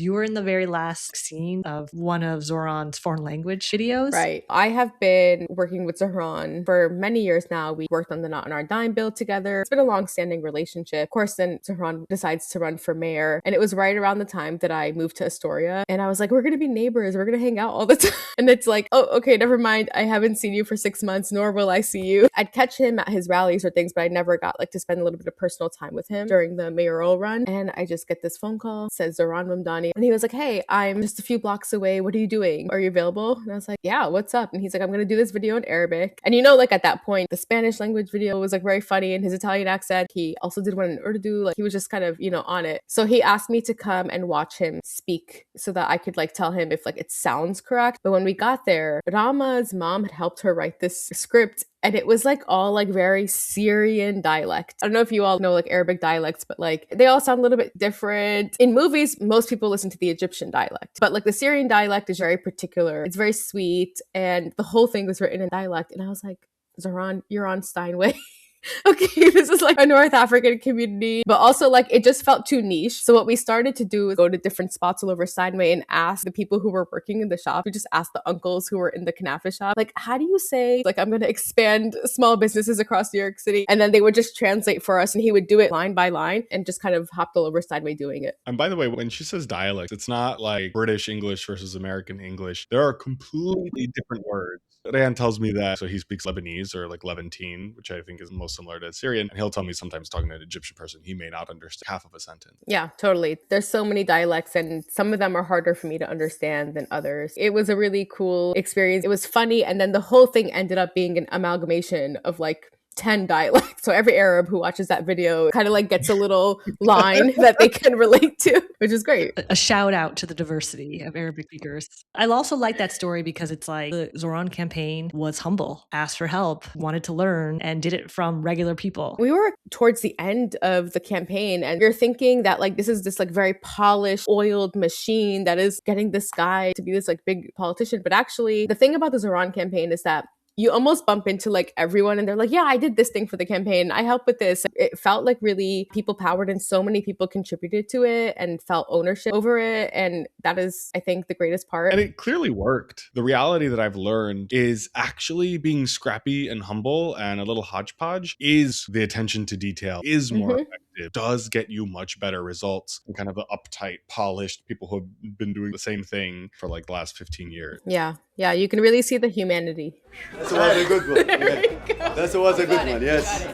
You were in the very last scene of one of Zoran's foreign language videos. Right. I have been working with Zoran for many years now. We worked on the Not on Our Dime bill together. It's been a long-standing relationship. Of course, then Zoran decides to run for mayor. And it was right around the time that I moved to Astoria. And I was like, we're going to be neighbors. We're going to hang out all the time. And it's like, oh, okay, never mind. I haven't seen you for 6 months, nor will I see you. I'd catch him at his rallies or things, but I never got like to spend a little bit of personal time with him during the mayoral run. And I just get this phone call, says Zoran Mamdani. And he was like, hey, I'm just a few blocks away. What are you doing? Are you available? And I was like, yeah, what's up? And he's like, I'm going to do this video in Arabic. And like at that point, the Spanish language video was like very funny in his Italian accent. He also did one in Urdu. Like he was just kind of, on it. So he asked me to come and watch him speak so that I could like tell him if like it sounds correct. But when we got there, Rama's mom had helped her write this script. And it was like all like very Syrian dialect. I don't know if you all know like Arabic dialects, but like they all sound a little bit different. In movies, most people listen to the Egyptian dialect, but like the Syrian dialect is very particular. It's very sweet. And the whole thing was written in dialect. And I was like, Zoran, you're on Steinway. Okay, this is like a North African community, but also like it just felt too niche. So what we started to do was go to different spots all over Steinway and ask the people who were working in the shop. We just asked the uncles who were in the kanafa shop, like, how do you say, like, I'm going to expand small businesses across New York City? And then they would just translate for us and he would do it line by line and just kind of hopped all over Steinway doing it. And by the way, when she says dialect, it's not like British English versus American English. There are completely different words. Rayan tells me that, so he speaks Lebanese or like Levantine, which I think is most similar to Syrian. And he'll tell me sometimes talking to an Egyptian person, he may not understand half of a sentence. Yeah, totally. There's so many dialects and some of them are harder for me to understand than others. It was a really cool experience. It was funny. And then the whole thing ended up being an amalgamation of like 10 dialects. So every Arab who watches that video kind of like gets a little line that they can relate to, which is great. A shout out to the diversity of Arabic speakers. I also like that story because it's like the Zoran campaign was humble, asked for help, wanted to learn, and did it from regular people. We were towards the end of the campaign and you're thinking that like this is this like very polished, oiled machine that is getting this guy to be this like big politician. But actually the thing about the Zoran campaign is that you almost bump into like everyone and they're like, yeah, I did this thing for the campaign. I helped with this. It felt like really people powered and so many people contributed to it and felt ownership over it. And that is, I think, the greatest part. And it clearly worked. The reality that I've learned is actually being scrappy and humble and a little hodgepodge is the attention to detail, is more effective, does get you much better results than kind of the uptight, polished people who have been doing the same thing for like the last 15 years. Yeah. Yeah. You can really see the humanity. That was a good one. That was a good one. Yes.